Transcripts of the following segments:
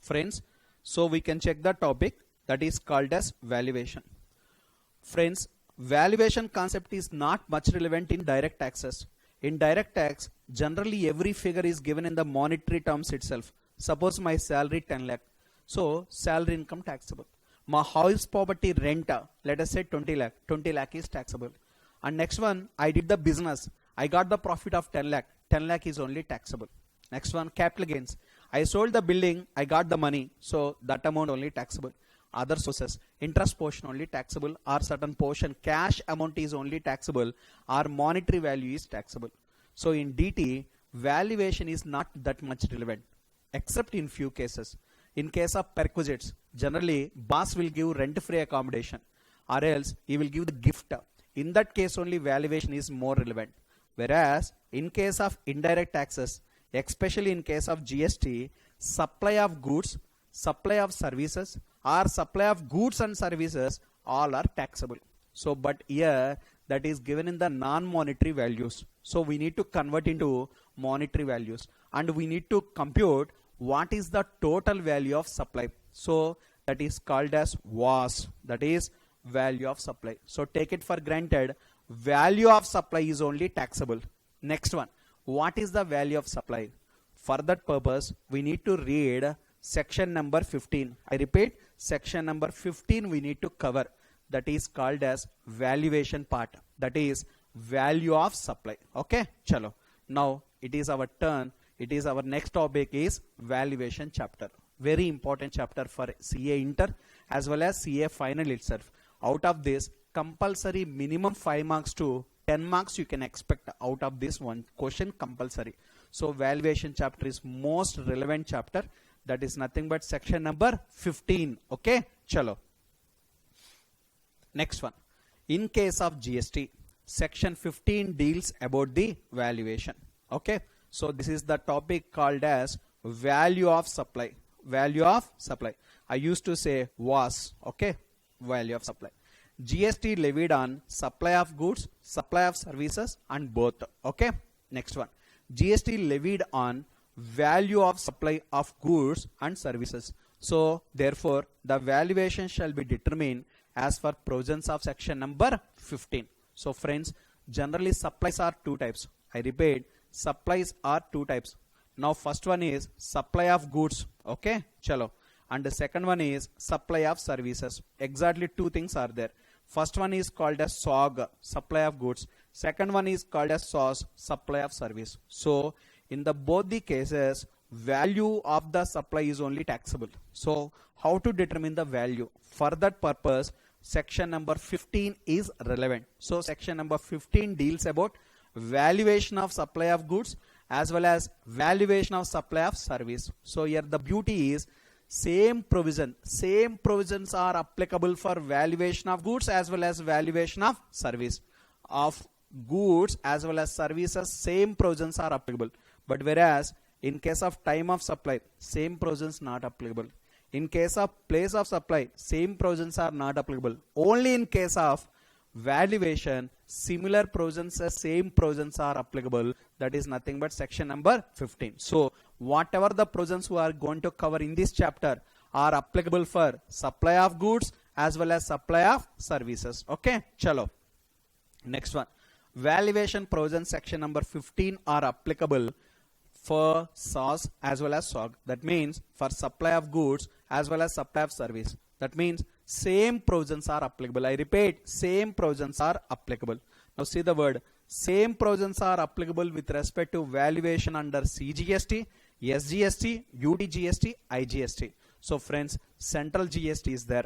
friends. So we can check the topic that is called as valuation. Friends, valuation concept is not much relevant in direct taxes. In direct tax, generally every figure is given in the monetary terms itself. Suppose my salary 10 lakh. So salary income taxable. My house property rent, let us say 20 lakh. 20 lakh is taxable. And next one, I did the business. I got the profit of 10 lakh. 10 lakh is only taxable. Next one, capital gains. I sold the building. I got the money. So that amount only taxable. Other sources, interest portion only taxable, or certain portion cash amount is only taxable, or monetary value is taxable. So in DT, valuation is not that much relevant, except in few cases. In case of perquisites, generally boss will give rent-free accommodation, or else he will give the gift. In that case only valuation is more relevant. Whereas in case of indirect taxes, especially in case of GST, supply of goods, supply of services, or supply of goods and services, all are taxable. So but here that is given in the non-monetary values. So we need to convert into monetary values, and we need to compute what is the total value of supply. So that is called as VAS, that is value of supply. So take it for granted, value of supply is only taxable. Next one, what is the value of supply? For that purpose, we need to read section number 15. I repeat, section number 15 we need to cover. That is called as valuation part. That is value of supply. Okay, chalo. Now it is our turn. It is our next topic is valuation chapter. Very important chapter for CA Inter as well as CA Final itself. Out of this, compulsory minimum 5 marks to 10 marks you can expect out of this one question compulsory. So valuation chapter is most relevant chapter. That is nothing but section number 15. Okay, chalo. Next one. In case of GST, section 15 deals about the valuation. Okay, so this is the topic called as value of supply. Value of supply. I used to say was. Okay, value of supply. GST levied on supply of goods, supply of services, and both. Okay, next one. GST levied on value of supply of goods and services. So therefore the valuation shall be determined as per provisions of section number 15. So friends, generally supplies are two types. I repeat, supplies are two types. Now first one is supply of goods. Okay, chalo. And the second one is supply of services. Exactly two things are there. First one is called as SOG, supply of goods. Second one is called as SOS, supply of service. So in the both the cases, value of the supply is only taxable. So how to determine the value? For that purpose, section number 15 is relevant. So section number 15 deals about valuation of supply of goods as well as valuation of supply of service. So here the beauty is same provisions are applicable for valuation of goods as well as valuation of service. Of goods as well as services, same provisions are applicable. But whereas in case of time of supply, same provisions not applicable. In case of place of supply, same provisions are not applicable. Only in case of valuation, similar provisions, same provisions are applicable. That is nothing but section number 15. So whatever the provisions we are going to cover in this chapter are applicable for supply of goods as well as supply of services. Okay, chalo. Next one, valuation provisions section number 15 are applicable for SOS as well as SOG. That means for supply of goods as well as supply of service. That means same provisions are applicable. I repeat, same provisions are applicable. Now see the word, same provisions are applicable with respect to valuation under CGST, SGST, UTGST, IGST. So friends, central GST is there,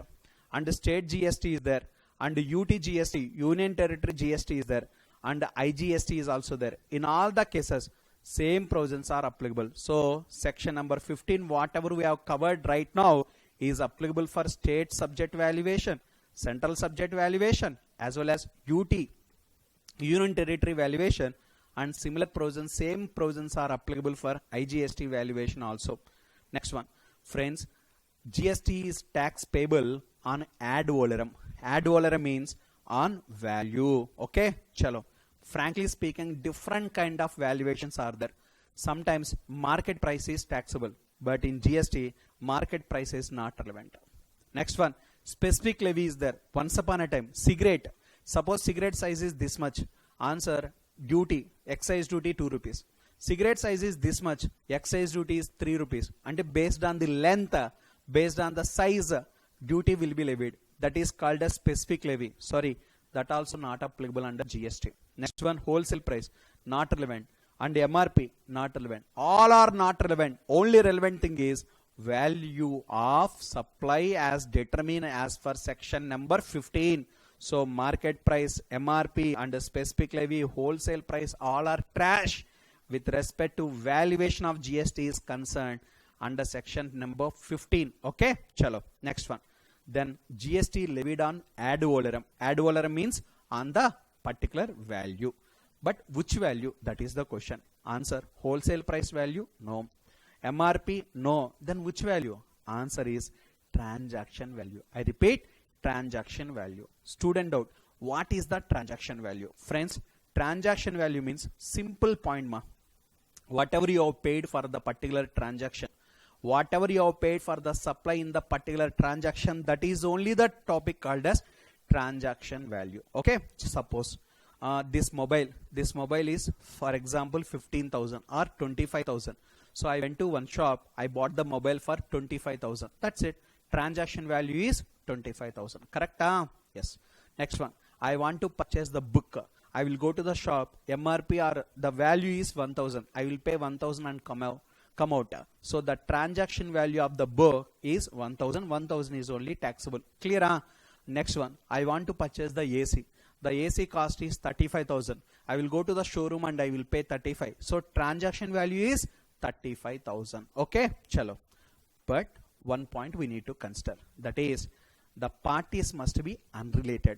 and state GST is there, and UTGST, Union Territory GST is there, and IGST is also there. In all the cases, same provisions are applicable. So section number 15, whatever we have covered right now is applicable for state subject valuation, central subject valuation, as well as UT, Union Territory valuation, and similar provisions, same provisions are applicable for IGST valuation also. Next one, friends, GST is tax payable on ad valorem. Ad valorem means on value. Okay, chalo. Frankly speaking, different kind of valuations are there. Sometimes market price is taxable. but in GST, market price is not relevant. Next one, specific levy is there. Once upon a time, cigarette. Suppose cigarette size is this much. Answer, duty, excise duty 2 rupees. Cigarette size is this much. Excise duty is 3 rupees. And based on the length, based on the size, duty will be levied. That is called a specific levy. Sorry, that also not applicable under GST. Next one, wholesale price, not relevant. And MRP, not relevant. All are not relevant. Only relevant thing is value of supply as determined as per section number 15. So market price, MRP and specific levy, wholesale price, all are trash with respect to valuation of GST is concerned under section number 15. Okay, chalo. Next one. Then GST levied on ad valorem. Ad valorem means on the particular value. But which value? That is the question. Answer, wholesale price value? No. MRP? No. Then which value? Answer is transaction value. I repeat, transaction value. Student doubt, what is the transaction value? Friends, transaction value means simple point ma. Whatever you have paid for the particular transaction, whatever you have paid for the supply in the particular transaction, that is only the topic called as transaction value. Okay, suppose this mobile is, for example, 15,000 or 25,000. So I went to one shop, I bought the mobile for 25,000. That's it. Transaction value is 25,000. Correct? Yes. Next one, I want to purchase the book. I will go to the shop, MRP or the value is 1,000. I will pay 1,000 and come out. So the transaction value of the book is 1,000. 1,000 is only taxable. Clear? Next one, I want to purchase the AC. The AC cost is 35,000. I will go to the showroom and I will pay 35. So transaction value is 35,000. Okay, chalo. But one point we need to consider, that is the parties must be unrelated.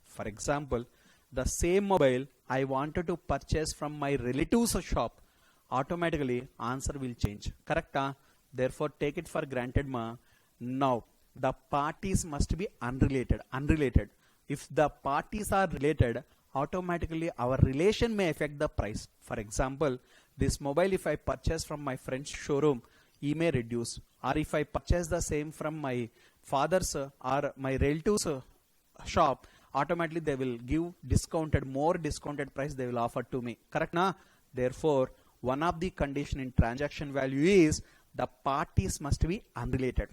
For example, the same mobile I wanted to purchase from my relative's shop, automatically answer will change. Correct? Therefore take it for granted ma. Now the parties must be unrelated. If the parties are related, automatically our relation may affect the price. For example, this mobile if I purchase from my friend's showroom, he may reduce. Or if I purchase the same from my father's or my relative's shop, automatically they will give more discounted price they will offer to me. Correct? Na? Therefore, one of the condition in transaction value is the parties must be unrelated.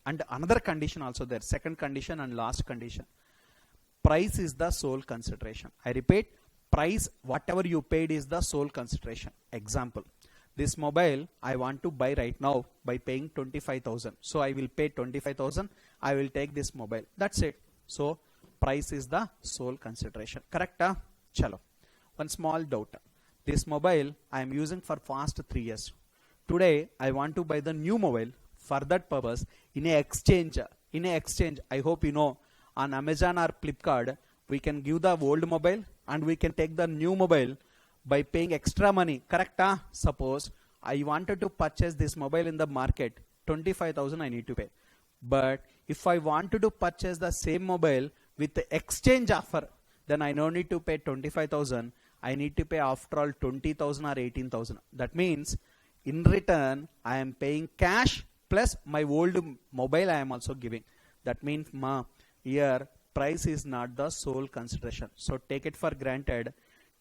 And another condition also there, second condition and last condition. Price is the sole consideration. I repeat, price, whatever you paid is the sole consideration. Example, this mobile I want to buy right now by paying 25,000. So I will pay 25,000. I will take this mobile. That's it. So price is the sole consideration. Correct? Chalo. One small doubt. This mobile I am using for past 3 years. Today I want to buy the new mobile. For that purpose, in a exchange, I hope you know, on Amazon or Flipkart, we can give the old mobile and we can take the new mobile by paying extra money. Correct? Suppose I wanted to purchase this mobile in the market, 25,000 I need to pay. But if I wanted to purchase the same mobile with the exchange offer, then I no need to pay 25,000. I need to pay after all 20,000 or 18,000. That means in return, I am paying cash plus my old mobile I am also giving. That means here price is not the sole consideration. So take it for granted.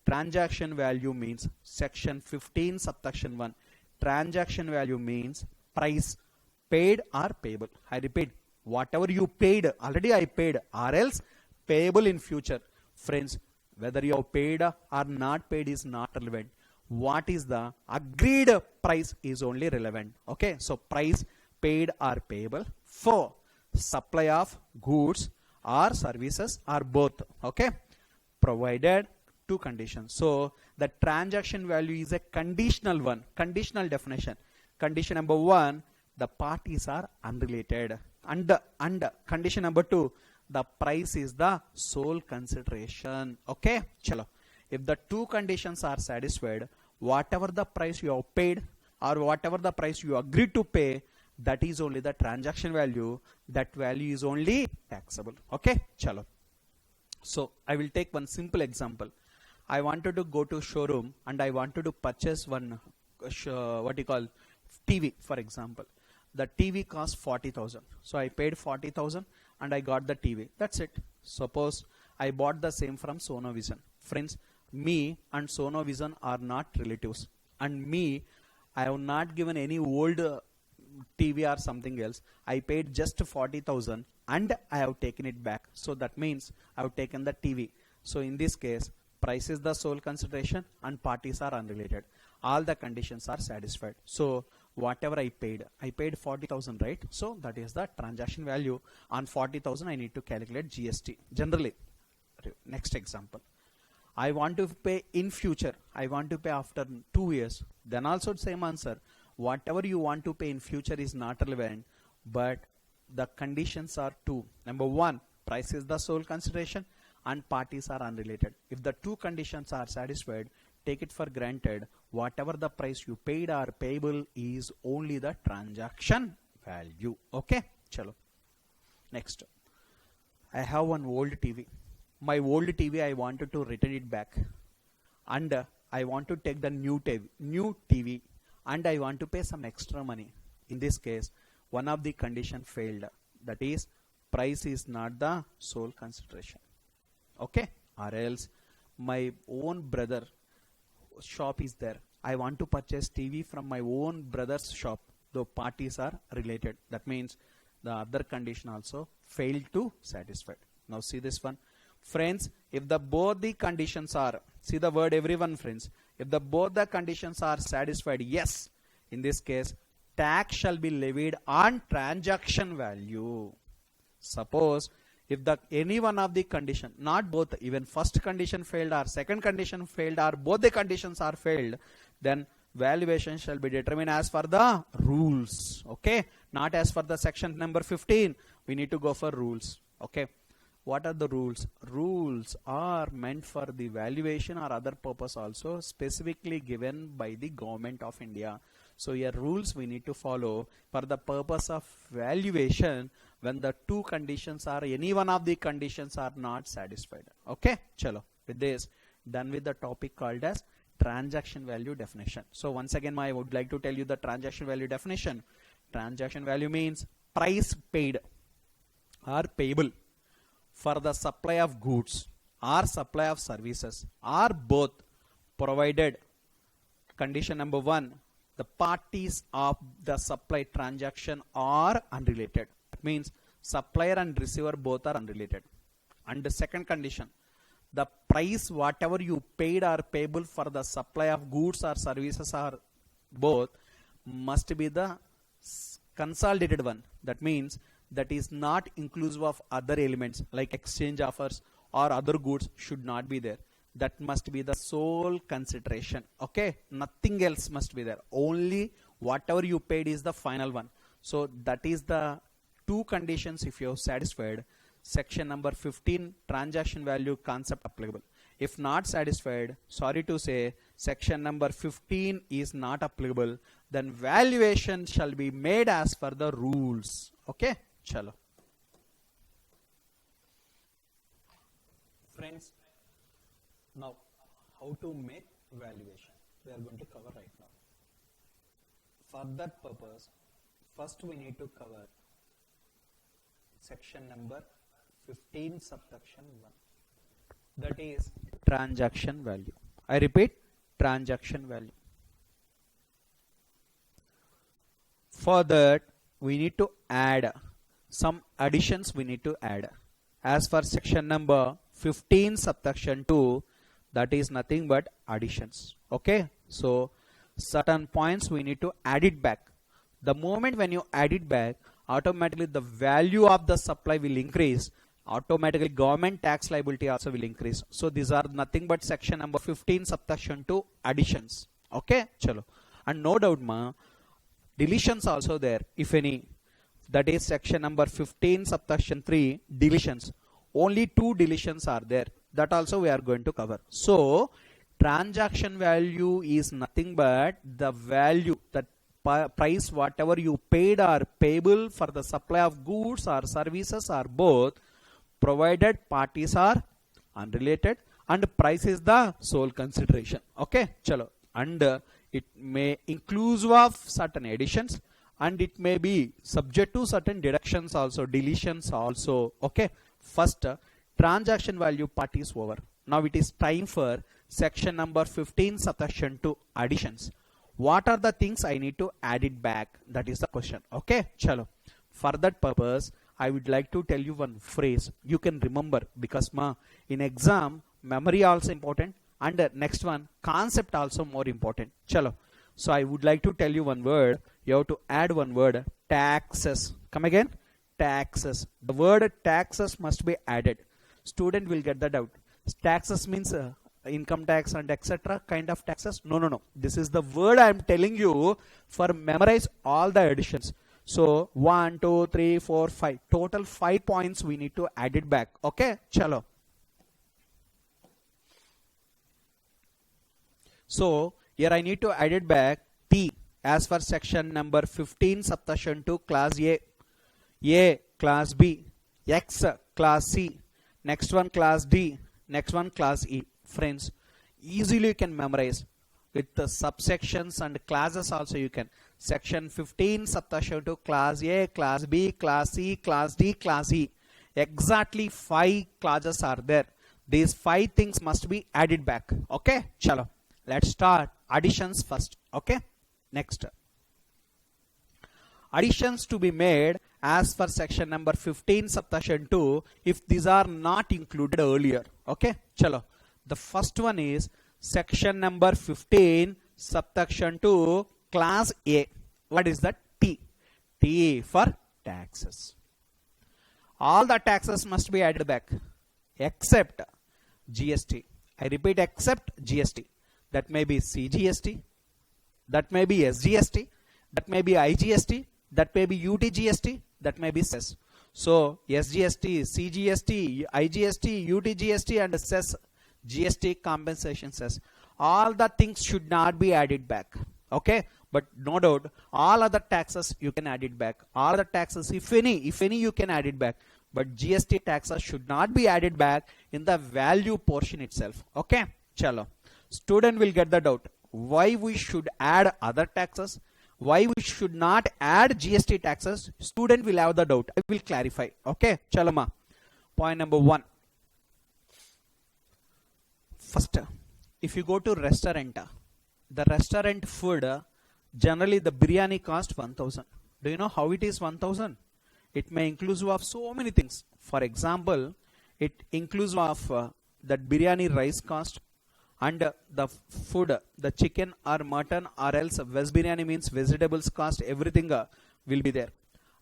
Transaction value means section 15 subsection 1. Transaction value means price paid or payable. I repeat, whatever you paid, already I paid, or else payable in future. Friends, whether you have paid or not paid is not relevant. What is the agreed price is only relevant. Okay, so price paid or payable for supply of goods or services or both. Okay, provided two conditions. So the transaction value is a conditional one, conditional definition. Condition number 1, the parties are unrelated, and condition number 2, the price is the sole consideration. Okay, chalo. If the two conditions are satisfied, whatever the price you have paid or whatever the price you agreed to pay, that is only the transaction value. That value is only taxable. Okay, chalo. So I will take one simple example. I wanted to go to showroom and I wanted to purchase one TV, for example, the TV cost 40,000. So I paid 40,000 and I got the TV. That's it. Suppose I bought the same from Sonovision. Friends, me and Sonovision are not relatives. And me, I have not given any old TV or something else. I paid just 40,000 and I have taken it back. So that means I have taken the TV. So in this case, price is the sole consideration and parties are unrelated. All the conditions are satisfied. So whatever I paid 40,000, right? So that is the transaction value. On 40,000 I need to calculate GST. Generally, next example, I want to pay in future, I want to pay after 2 years, then also same answer. Whatever you want to pay in future is not relevant, but the conditions are two. Number one, price is the sole consideration and parties are unrelated. If the two conditions are satisfied, take it for granted, whatever the price you paid or payable is only the transaction value. Okay, chalo. Next, I have one old TV. My old TV, I wanted to return it back, and I want to take the new TV, and I want to pay some extra money. In this case, one of the condition failed. That is, price is not the sole consideration. Okay, or else my own brother shop is there. I want to purchase TV from my own brother's shop. The parties are related. That means the other condition also failed to satisfy. Now see this one. Friends, if the both the conditions are, see the word everyone, friends, if the both the conditions are satisfied, yes, in this case, tax shall be levied on transaction value. Suppose if the any one of the condition, not both, even first condition failed or second condition failed or both the conditions are failed, then valuation shall be determined as per the rules. Okay, not as per the section number 15. We need to go for rules. Okay, what are the rules? Rules are meant for the valuation or other purpose also, specifically given by the government of India. So here rules we need to follow for the purpose of valuation when the two conditions are, any one of the conditions are not satisfied. Okay, chalo. With this, done with the topic called as transaction value definition. So once again, I would like to tell you the transaction value definition. Transaction value means price paid or payable for the supply of goods or supply of services or both, provided condition number one, the parties of the supply transaction are unrelated. That means supplier and receiver both are unrelated. And the second condition, the price whatever you paid or payable for the supply of goods or services or both must be the consolidated one. That means that is not inclusive of other elements like exchange offers or other goods should not be there. That must be the sole consideration. Okay, nothing else must be there. Only whatever you paid is the final one. So that is the two conditions. If you have satisfied, section number 15 transaction value concept applicable. If not satisfied, sorry to say, section number 15 is not applicable. Then valuation shall be made as per the rules. Okay, chalo. Friends, now how to make valuation we are going to cover right now. For that purpose, first we need to cover section number 15 subsection 1, that is transaction value. I repeat, transaction value. For that we need to add some additions. We need to add as for section number 15 subsection 2, that is nothing but additions. Okay, so certain points we need to add it back. The moment when you add it back, automatically the value of the supply will increase. Automatically government tax liability also will increase. So these are nothing but section number 15 subsection 2 additions. Okay, chalo. And no doubt deletions also there, if any. That is section number 15 subsection 3 deletions. Only 2 deletions are there. That also we are going to cover. So transaction value is nothing but the value, that price whatever you paid or payable for the supply of goods or services or both, provided parties are unrelated and price is the sole consideration. Okay, chalo. And it may inclusive of certain additions, and it may be subject to certain deductions also, deletions also. Okay, first transaction value part is over. Now it is time for section number 15 subsection 2 additions. What are the things I need to add it back? That is the question. Okay, chalo. For that purpose, I would like to tell you one phrase you can remember, because in exam memory also important, and next one concept also more important. Chalo. So I would like to tell you one word. You have to add one word, taxes. Come again, taxes. The word taxes must be added. Student will get the doubt. Taxes means income tax and etc. kind of taxes. No. This is the word I am telling you for memorize all the additions. So 1, 2, 3, 4, 5. Total 5 points we need to add it back. Okay, chalo. So here I need to add it back T as for section number 15 subsection 2 class A class B, X class C, next one class D, next one class E. Friends, easily you can memorize with the subsections and classes also. You can section 15 subsection 2 class A, class B, class C, class D, class E. Exactly 5 classes are there. These 5 things must be added back. Okay, chalo. Let's start additions first. Okay, next additions to be made as for section number 15 subsection 2 if these are not included earlier. Okay, chalo. The first one is section number 15 subsection 2 class A. What is that? T. T for taxes. All the taxes must be added back except GST. I repeat, except GST. That may be CGST, that may be SGST, that may be IGST, that may be UTGST, that may be CES. So SGST, CGST, IGST, UTGST and CES, GST compensation cess. All the things should not be added back. Okay, but no doubt all other taxes you can add it back. All the taxes, if any you can add it back. But GST taxes should not be added back in the value portion itself. Okay, chalo. Student will get the doubt. Why we should add other taxes? Why we should not add GST taxes? Student will have the doubt. I will clarify. Okay, chalama. Point number 1. First, if you go to restaurant, the restaurant food, generally the biryani cost 1000. Do you know how it is 1000? It may inclusive of so many things. For example, it inclusive of that biryani rice cost, and the food, the chicken or mutton or else veg biryani means vegetables cost, everything will be there.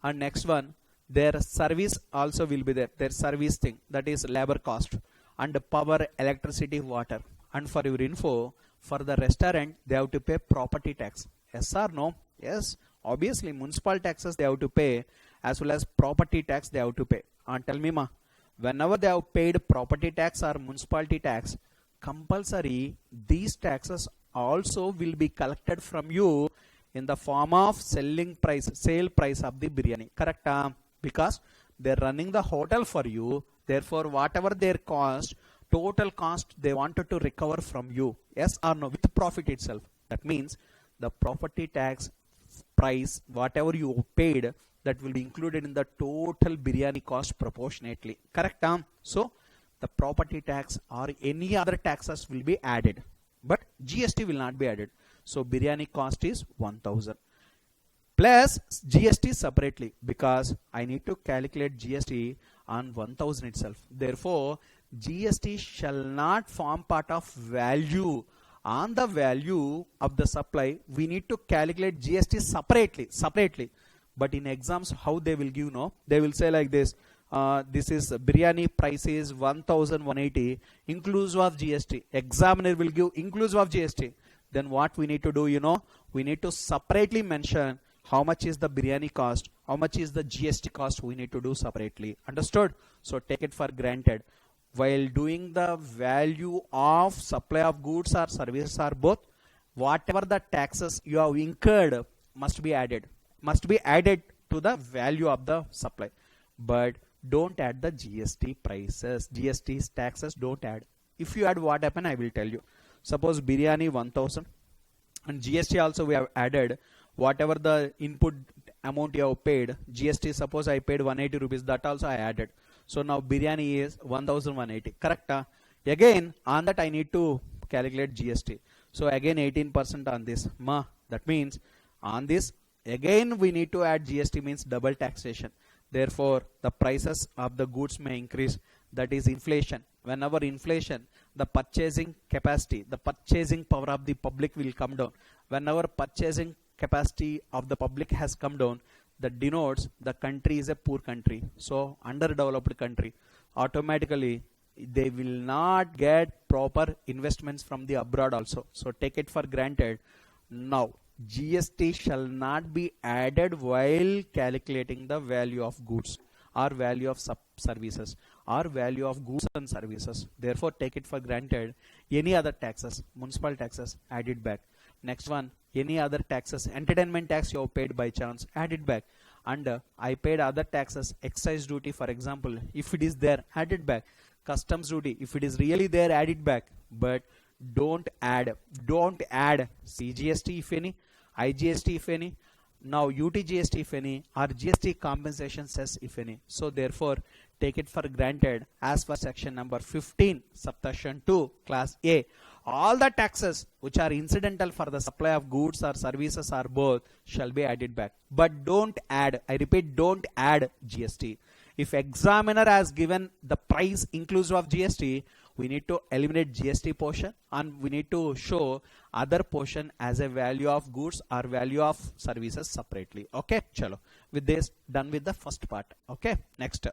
And next one, their service also will be there. Their service thing, that is labor cost, and power, electricity, water. And for your info, for the restaurant they have to pay property tax. Yes or no? Yes, obviously municipal taxes they have to pay, as well as property tax they have to pay. And tell me whenever they have paid property tax or municipality tax, compulsory these taxes also will be collected from you in the form of sale price of the biryani. Correct? Because they're running the hotel for you, therefore whatever their cost, total cost they wanted to recover from you. Yes or no? With profit itself. That means the property tax price, whatever you paid, that will be included in the total biryani cost proportionately. Correct? So the property tax or any other taxes will be added, but GST will not be added. So biryani cost is 1000 plus GST separately, because I need to calculate GST on 1000 itself. Therefore GST shall not form part of value. On the value of the supply we need to calculate GST separately. But in exams how they will give, they will say like this, this is biryani price is 1180 inclusive of GST. Examiner will give inclusive of GST. Then what we need to do, we need to separately mention how much is the biryani cost, how much is the GST cost, we need to do separately. Understood? So take it for granted. While doing the value of supply of goods or services or both, whatever the taxes you have incurred must be added to the value of the supply. But don't add the GST prices, GST taxes don't add. If you add, what happen I will tell you. Suppose biryani 1000 And GST also we have added whatever the input amount you have paid. GST, suppose I paid 180 rupees, that also I added. So now biryani is 1180, correct? Again on that I need to calculate GST. So again 18% on this. That means on this again we need to add GST, means double taxation. Therefore the prices of the goods may increase, that is inflation. Whenever inflation, the purchasing capacity, the purchasing power of the public will come down. Whenever purchasing capacity of the public has come down, that denotes the country is a poor country, so underdeveloped country. Automatically they will not get proper investments from the abroad also. So take it for granted. Now GST shall not be added while calculating the value of goods or value of services or value of goods and services. Therefore take it for granted. Any other taxes, municipal taxes, add it back. Next one, any other taxes, entertainment tax you have paid by chance, add it back. And I paid other taxes, excise duty for example, if it is there, add it back. Customs duty, if it is really there, add it back. But don't add CGST if any, IGST if any, now UTGST if any, or GST compensation cess if any. So therefore take it for granted as per section number 15 subsection 2 class A, all the taxes which are incidental for the supply of goods or services or both shall be added back. But don't add, I repeat, don't add GST. If examiner has given the price inclusive of GST, we need to eliminate GST portion and we need to show other portion as a value of goods or value of services separately. Okay, chalo. With this, done with the first part. Okay, next.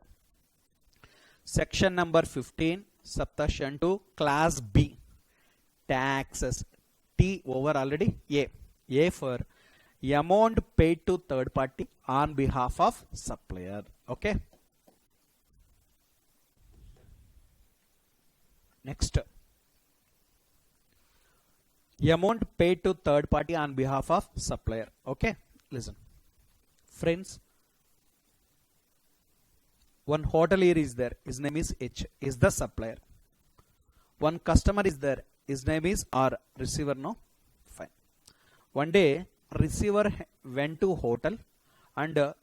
Section number 15, subsection 2, class B. Taxes. T over already. A for amount paid to third party on behalf of supplier. Okay. Next, amount paid to third party on behalf of supplier. Okay, listen, friends. One hotelier is there, his name is H, is the supplier. One customer is there, his name is R, receiver. No, fine. One day receiver went to hotel and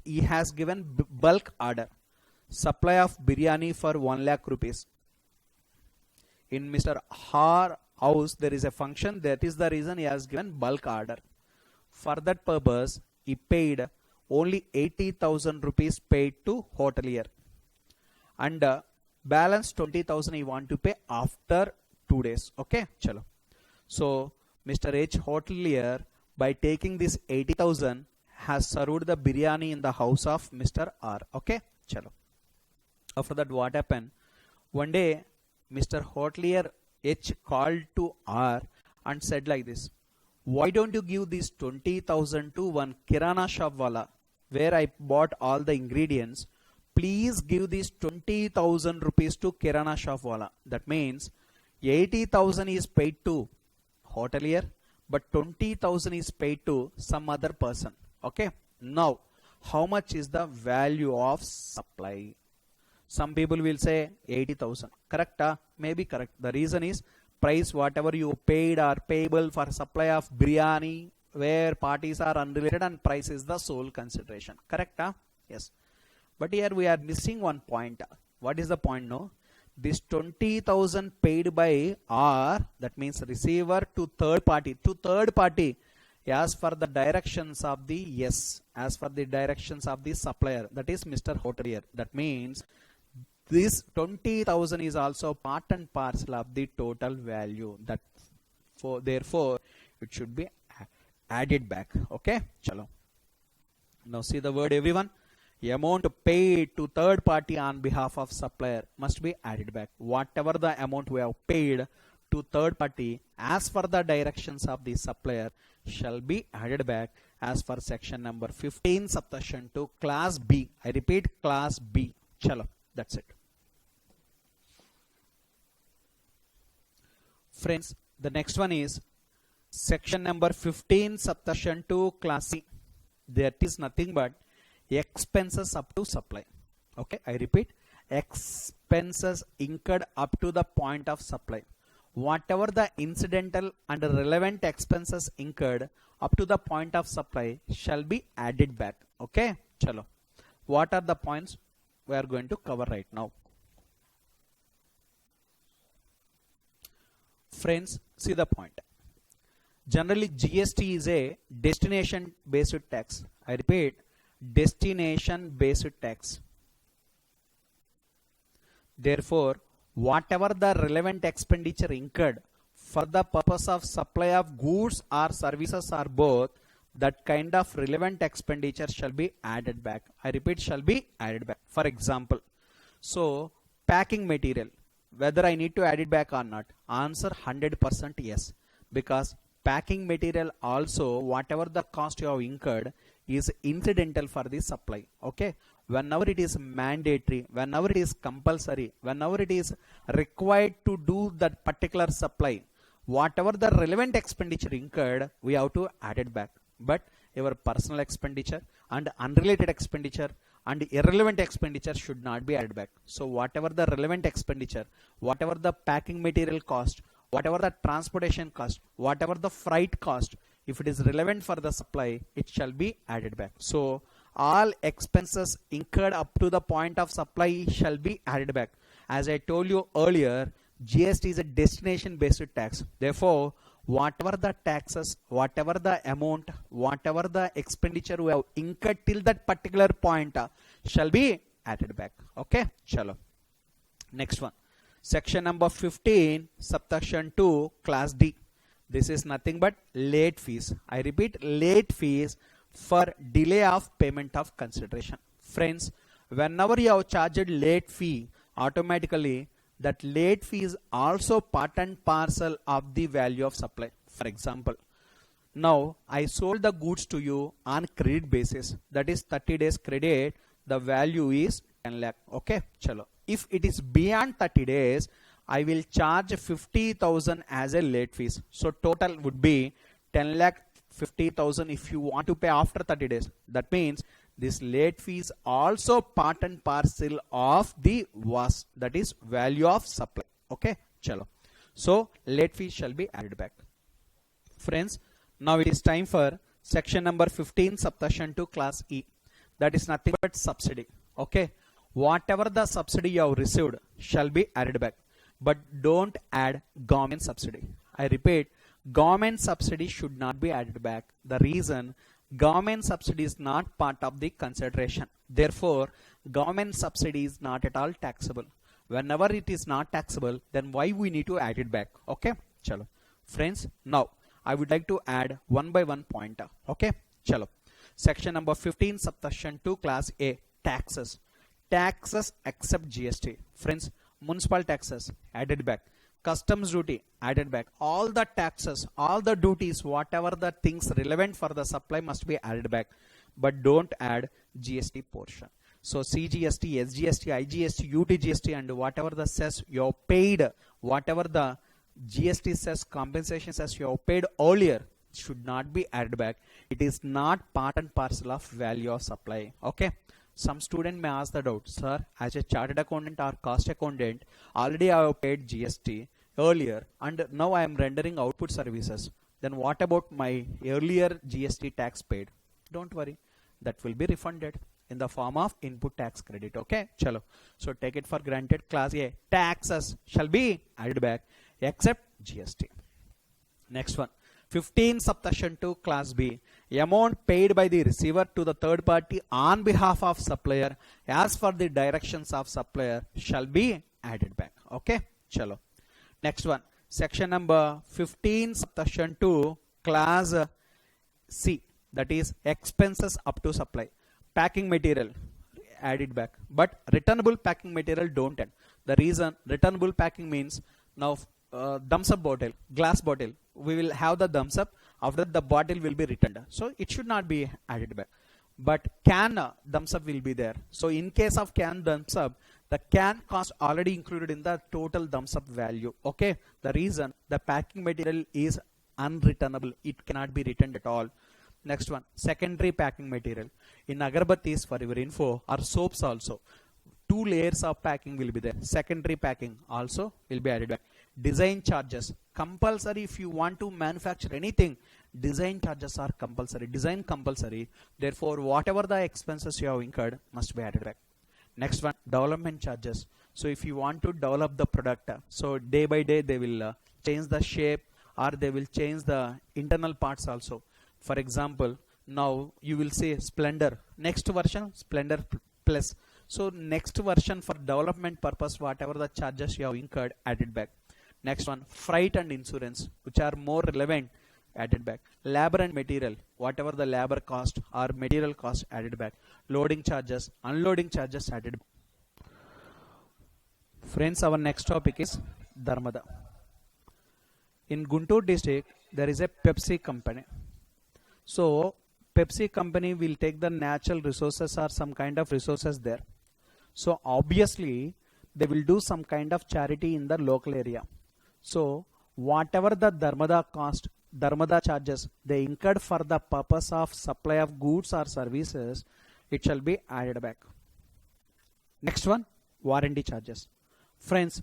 he has given bulk order, supply of biryani for 1 lakh rupees. In Mr. R house there is a function, that is the reason he has given bulk order. For that purpose he paid only 80,000 rupees paid to hotelier, and balance 20,000 he want to pay after 2 days. Okay, chalo. So Mr. H hotelier, by taking this 80,000, has served the biryani in the house of Mr. R. Okay, chalo. After that what happened? One day Mr. Hotelier H called to R and said like this: why don't you give this 20,000 to one kirana shop wala where I bought all the ingredients? Please give this 20,000 rupees to kirana shop wala. That means 80,000 is paid to hotelier, but 20,000 is paid to some other person. Okay. Now, how much is the value of supply? Some people will say 80,000. Correct? Maybe correct. The reason is price whatever you paid or payable for supply of biryani where parties are unrelated and price is the sole consideration. Correct? Yes. But here we are missing one point. What is the point? No? This 20,000 paid by R, that means receiver to third party. To third party as per the directions of the as per the directions of the supplier, that is Mr. Hotelier. That means this 20,000 is also part and parcel of the total value. That therefore it should be added back. Okay, chalo. Now see the word, everyone. Amount paid to third party on behalf of supplier must be added back. Whatever the amount we have paid to third party as per the directions of the supplier shall be added back as per section number 15 subsection 2 class B. I repeat, class B. Chalo, that's it. Friends, the next one is section number 15 subsection 2 class C. That is nothing but expenses up to supply. Okay, I repeat, expenses incurred up to the point of supply. whatever the incidental and relevant expenses incurred up to the point of supply shall be added back. Okay, chalo. What are the points we are going to cover right now? Friends, see the point. Generally, GST is a destination based tax. I repeat, destination based tax. Therefore, whatever the relevant expenditure incurred for the purpose of supply of goods or services or both, that kind of relevant expenditure shall be added back. I repeat, shall be added back. For example, so packing material, whether I need to add it back or not, answer 100% yes, because packing material also, whatever the cost you have incurred is incidental for the supply. Okay, whenever it is mandatory, whenever it is compulsory, whenever it is required to do that particular supply, whatever the relevant expenditure incurred, we have to add it back. But your personal expenditure and unrelated expenditure and irrelevant expenditure should not be added back. So whatever the relevant expenditure, whatever the packing material cost, whatever the transportation cost, whatever the freight cost, if it is relevant for the supply, it shall be added back. So all expenses incurred up to the point of supply shall be added back. As I told you earlier, GST is a destination based tax. Therefore, whatever the taxes, whatever the amount, whatever the expenditure we have incurred till that particular point shall be added back. Okay, chalo. Next one, section number 15, subsection 2, class D. This is nothing but late fees. I repeat, late fees for delay of payment of consideration. Friends, whenever you have charged late fee, automatically that late fee is also part and parcel of the value of supply. For example, now I sold the goods to you on credit basis, that is 30 days credit, the value is 10 lakh. Okay, chalo. If it is beyond 30 days, I will charge 50,000 as a late fees. So total would be 10 lakh 50,000 if you want to pay after 30 days. That means this late fees also part and parcel of the was, that is value of supply. Okay, chalo. So late fees shall be added back. Friends, now it is time for section number 15, subsection 2, class E. That is nothing but subsidy. Okay, whatever the subsidy you have received shall be added back, but don't add government subsidy. I repeat, government subsidy should not be added back. The reason, government subsidy is not part of the consideration. Therefore, government subsidy is not at all taxable. Whenever it is not taxable, then why we need to add it back? Okay, chalo. Friends, now I would like to add one by one pointer. Okay, chalo. Section number 15, subsection 2, class A, taxes. Taxes except GST. Friends, municipal taxes added back, customs duty added back, all the taxes, all the duties, whatever the things relevant for the supply must be added back, but don't add GST portion. So CGST, SGST, IGST, UTGST and whatever the cess you have paid, whatever the GST cess, compensation cess you have paid earlier should not be added back. It is not part and parcel of value of supply. Okay. Some student may ask the doubt, sir, as a chartered accountant or cost accountant, already I have paid GST earlier and now I am rendering output services. Then what about my earlier GST tax paid? Don't worry, that will be refunded in the form of input tax credit. Okay, chalo. So take it for granted, class A, taxes shall be added back except GST. Next one, 15, subsection 2, class B, amount paid by the receiver to the third party on behalf of supplier as for the directions of supplier shall be added back. Okay, chalo. Next one, section number 15, subsection 2, class C, that is expenses up to supply. Packing material added back, but returnable packing material don't add. The reason, returnable packing means now thumbs up bottle, glass bottle, we will have the thumbs up, after the bottle will be returned, so it should not be added back. But can thumbs up will be there. So in case of can thumbs up, the can cost already included in the total thumbs up value. Okay, the reason, the packing material is unreturnable, it cannot be returned at all. Next one, secondary packing material. In agarbattis, for your info, or soaps also, 2 layers of packing will be there. Secondary packing also will be added back. design charges compulsory. If you want to manufacture anything, design charges are compulsory, design compulsory. Therefore, whatever the expenses you have incurred must be added back. Next one, development charges. So if you want to develop the product, so day by day they will change the shape, or they will change the internal parts also. For example, now you will say Splendor, next version Splendor Plus. So next version, for development purpose, whatever the charges you have incurred, added back. Next one, freight and insurance, which are more relevant, added back. Labor and material, whatever the labor cost or material cost, added back. Loading charges, unloading charges, added back. Friends, our next topic is Dharmada. In Guntur district, there is a Pepsi company. So Pepsi company will take the natural resources or some kind of resources there. So obviously they will do some kind of charity in the local area. So whatever the Dharmada cost, Dharmada charges they incurred for the purpose of supply of goods or services, it shall be added back. Next one, warranty charges. Friends,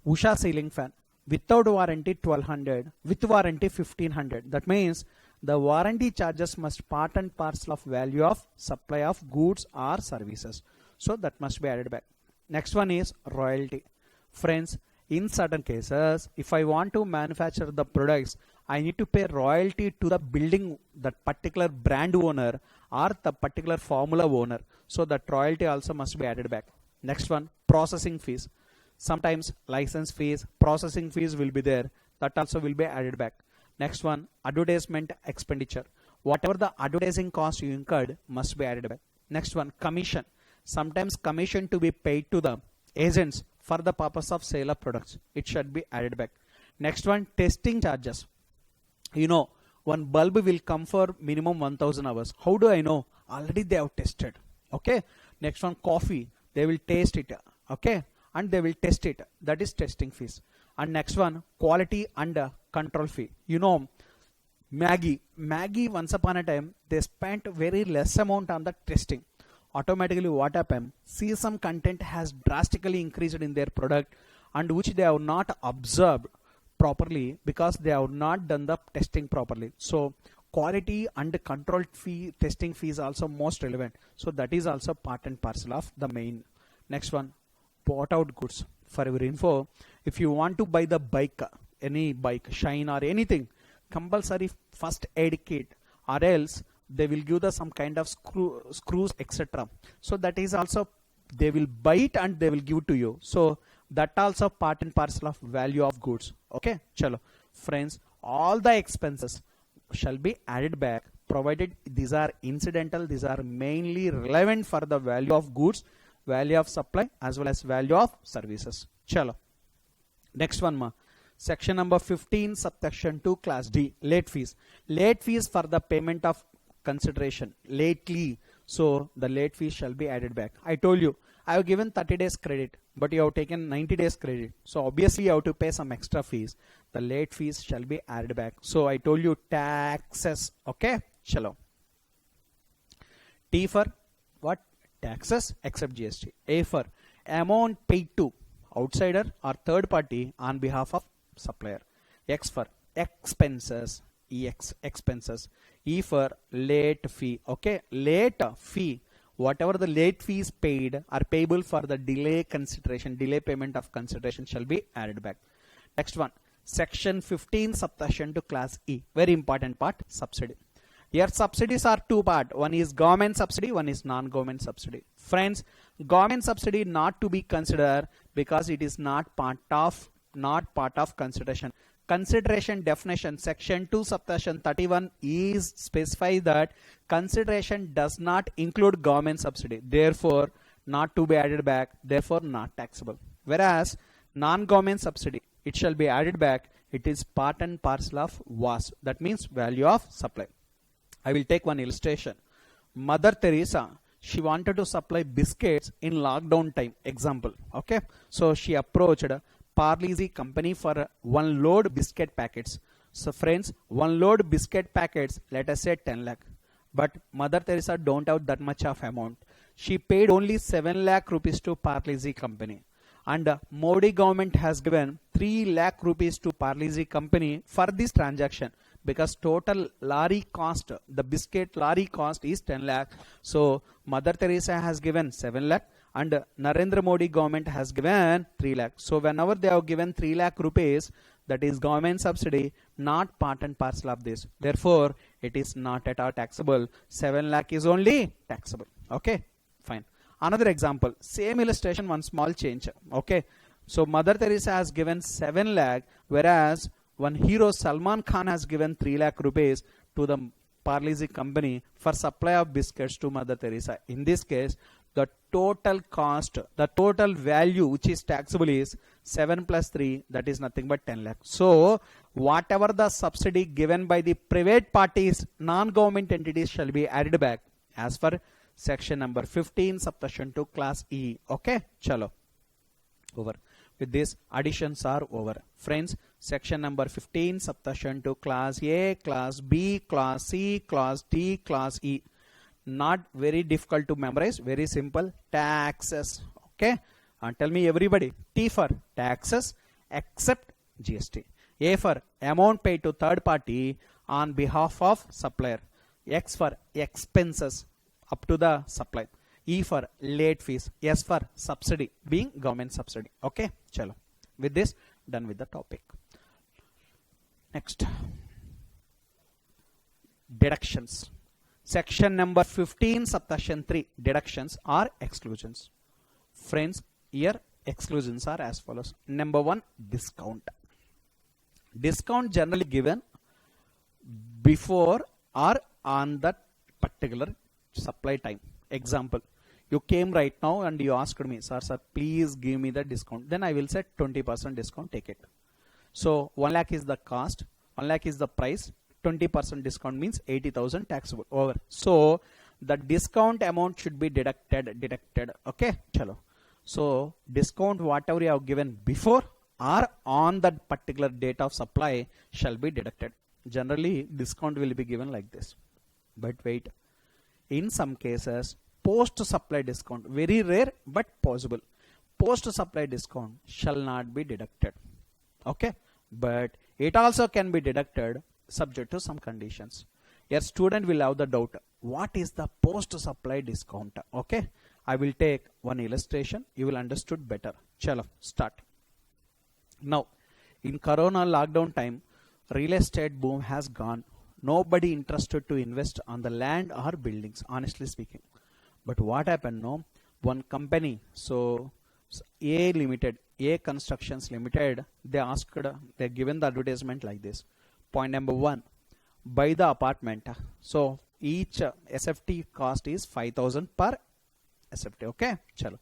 Usha ceiling fan, without warranty 1200, with warranty 1500. That means the warranty charges must part and parcel of value of supply of goods or services. So that must be added back. Next one is royalty. Friends, in certain cases, if I want to manufacture the products, I need to pay royalty to the building, that particular brand owner or the particular formula owner. So that royalty also must be added back. Next one, processing fees. Sometimes license fees, processing fees will be there. That also will be added back. Next one, advertisement expenditure. Whatever the advertising cost you incurred must be added back. Next one, commission. Sometimes commission to be paid to the agents for the purpose of sale of products. It should be added back. Next one, testing charges. You know, one bulb will come for minimum 1000 hours. How do I know? Already they have tested. Okay. Next one, coffee. They will taste it. Okay. And they will test it. That is testing fees. And next one, quality and control fee. You know, Maggie once upon a time, they spent very less amount on the testing. Automatically what happened? Sesame content has drastically increased in their product, and which they have not observed properly because they have not done the testing properly. So quality and control fee, testing fee is also most relevant. So that is also part and parcel of the main. Next one, bought out goods. For your info, if you want to buy the bike, any bike, Shine or anything, compulsory first aid kit, or else they will give the some kind of screws, etc. So that is also, they will buy it and they will give to you. So that also part and parcel of value of goods. Okay, chalo. Friends, all the expenses shall be added back, provided these are incidental, these are mainly relevant for the value of goods, value of supply, as well as value of services. Chalo. Next one ma. Section number 15, subsection 2, class D, late fees. Late fees for the payment of consideration lately. So the late fees shall be added back. I told you, I have given 30 days credit, but you have taken 90 days credit. So obviously you have to pay some extra fees. The late fees shall be added back. So I told you taxes. Okay, chalo. T for what? Taxes except GST. A for amount paid to outsider or third party on behalf of supplier. X for expenses, EX, expenses. E for late fee. Okay, late fee, whatever the late fees paid are payable for the delay consideration, delay payment of consideration shall be added back. Next one, section 15, subsection to class E, very important part, subsidy. Here subsidies are two part. One is government subsidy, one is non-government subsidy. Friends, government subsidy not to be considered because it is not part of consideration. Consideration definition, section 2 subsection 31 is specify that consideration does not include government subsidy, therefore not to be added back, therefore not taxable. Whereas non-government subsidy, it shall be added back, it is part and parcel of VAS, that means value of supply. I will take one illustration. Mother Teresa, she wanted to supply biscuits in lockdown time, example. Okay, so she approached Parle-G company for one load biscuit packets. So friends, one load biscuit packets, let us say 10 lakh. But Mother Teresa don't have that much of amount. She paid only 7 lakh rupees to Parle-G company. and Modi government has given 3 lakh rupees to Parle-G company for this transaction, because total lorry cost, the biscuit lorry cost is 10 lakh. So Mother Teresa has given 7 lakh and Narendra Modi government has given 3 lakh. So whenever they have given 3 lakh rupees, that is government subsidy, not part and parcel of this. Therefore, it is not at all taxable. 7 lakh is only taxable. Okay, fine. Another example, same illustration, one small change. Okay, so Mother Teresa has given 7 lakh, whereas one hero Salman Khan has given 3 lakh rupees to the Parle-G company for supply of biscuits to Mother Teresa. In this case, the total cost, the total value which is taxable is 7 plus 3, that is nothing but 10 lakh. So whatever the subsidy given by the private parties, non-government entities shall be added back as per section number 15 subsection 2 class E. Okay, chalo, over. With this, additions are over. Friends, section number 15 subsection 2 class A, class B, class C, class D, class E. Not very difficult to memorize, very simple. Taxes. Okay, tell me everybody. T for taxes except GST. A for amount paid to third party on behalf of supplier. X for expenses up to the supply. E for late fees. S for subsidy, being government subsidy. Okay, chalo. With this, done with the topic. Next, deductions. Section number 15 subsection 3, deductions or exclusions. Friends, here exclusions are as follows. Number 1, discount. Discount generally given before or on that particular supply time. Example, you came right now and you asked me, sir, please give me the discount. Then I will say 20% discount, take it. So 1 lakh is the cost, 1 lakh is the price, 20% discount means 80,000 taxable. Over. So the discount amount should be deducted. Okay, chalo. So discount whatever you have given before or on that particular date of supply shall be deducted. Generally, discount will be given like this. But wait, in some cases, post-supply discount, very rare but possible. Post-supply discount shall not be deducted. Okay, but it also can be deducted subject to some conditions. Your student will have the doubt, what is the post-supply discount? Okay, I will take one illustration, you will understood better. Chalo, start. Now, in Corona lockdown time, real estate boom has gone. Nobody interested to invest on the land or buildings, honestly speaking. But what happened? No, one company, so A Limited, A Constructions Limited, they asked, they given the advertisement like this. Point number 1, buy the apartment. So each SFT cost is 5,000 per SFT. Okay, chalo.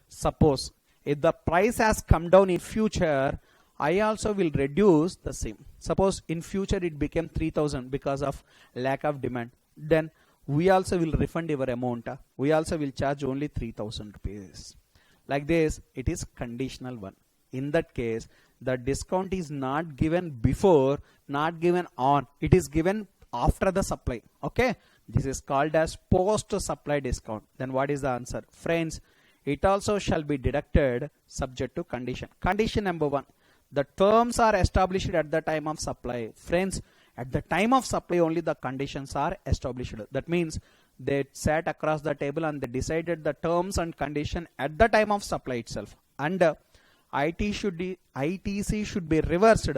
Suppose if the price has come down in future, I also will reduce the same. Suppose in future it became 3,000 because of lack of demand. Then we also will refund your amount. We also will charge only 3,000 rupees. Like this, it is conditional one. In that case, the discount is not given before, not given on. It is given after the supply. Okay, this is called as post-supply discount. Then what is the answer? Friends, it also shall be deducted subject to condition. Condition number 1. The terms are established at the time of supply. Friends, at the time of supply only the conditions are established. That means they sat across the table and they decided the terms and condition at the time of supply itself. And ITC should be reversed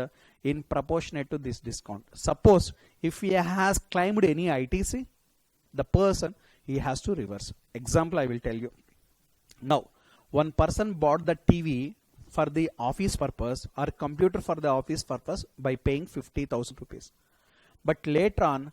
in proportionate to this discount. Suppose if he has claimed any ITC, the person, he has to reverse. Example I will tell you. Now, one person bought the TV for the office purpose or computer for the office purpose by paying 50,000 rupees. But later on,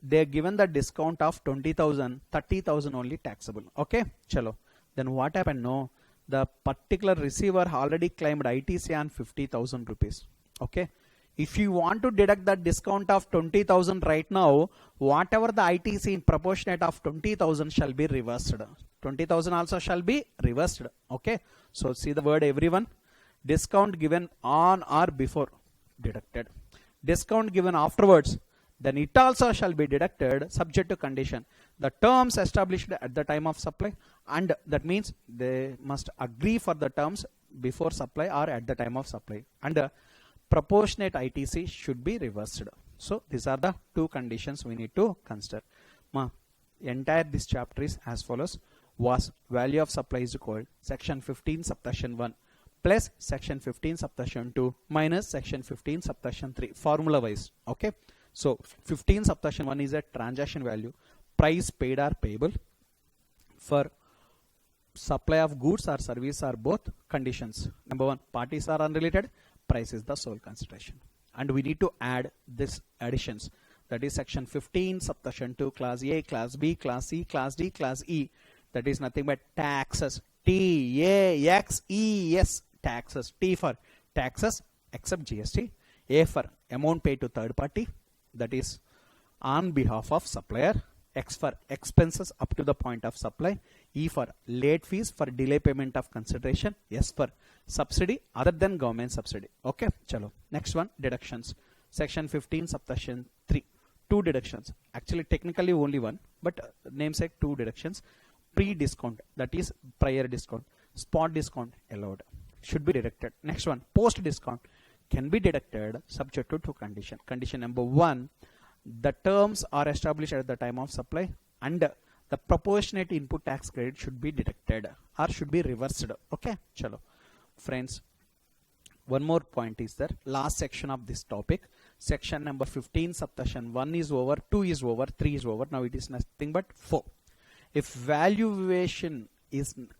they are given the discount of 20,000, 30,000 only taxable. Okay, chalo. Then what happened? No, the particular receiver already claimed ITC on 50,000 rupees. Okay, if you want to deduct the discount of 20,000 right now, whatever the ITC in proportionate of 20,000 shall be reversed. 20,000 also shall be reversed. Okay, so see the word everyone. Discount given on or before, deducted. Discount given afterwards, then it also shall be deducted subject to condition. The terms established at the time of supply, and that means they must agree for the terms before supply or at the time of supply, and proportionate ITC should be reversed. So these are the two conditions we need to consider. Entire this chapter is as follows. Was value of supply is equal section 15 subsection 1 plus section 15 subsection 2 minus section 15 subsection 3 formula wise. Okay, so 15 subsection 1 is a transaction value, price paid or payable for supply of goods or service or both conditions. Number one, parties are unrelated, price is the sole consideration, and we need to add this additions, that is section 15 subsection 2 class A, class B, class C, class D, class E, that is nothing but taxes, TAXES, taxes. T for taxes except GST, A for amount paid to third party, that is on behalf of supplier, X for expenses up to the point of supply, E for late fees for delay payment of consideration, S for subsidy other than government subsidy. Okay, chalo. Next one, deductions. Section 15 subsection 3, two deductions. Actually technically only one, but namesake two deductions. Pre-discount, that is prior discount, spot discount allowed, should be deducted. Next one, post discount can be deducted subject to two conditions. Condition number one, the terms are established at the time of supply and the proportionate input tax credit should be deducted or should be reversed. Okay, chalo. Friends, one more point is there. Last section of this topic, section number 15 subsection 1 is over, 2 is over, 3 is over. Now it is nothing but 4. If valuation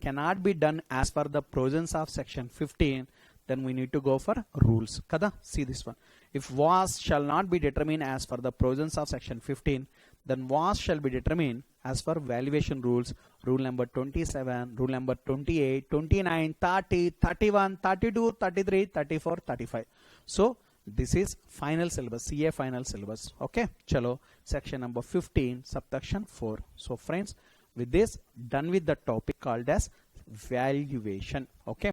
cannot be done as per the provisions of section 15, then we need to go for rules. Kada, see this one. If was shall not be determined as per the provisions of section 15, then was shall be determined as per valuation rules. Rule number 27, rule number 28, 29, 30, 31, 32, 33, 34, 35. So this is final syllabus, CA final syllabus. Okay, chalo, section number 15 subsection 4. So friends, with this, done with the topic called as valuation. Okay.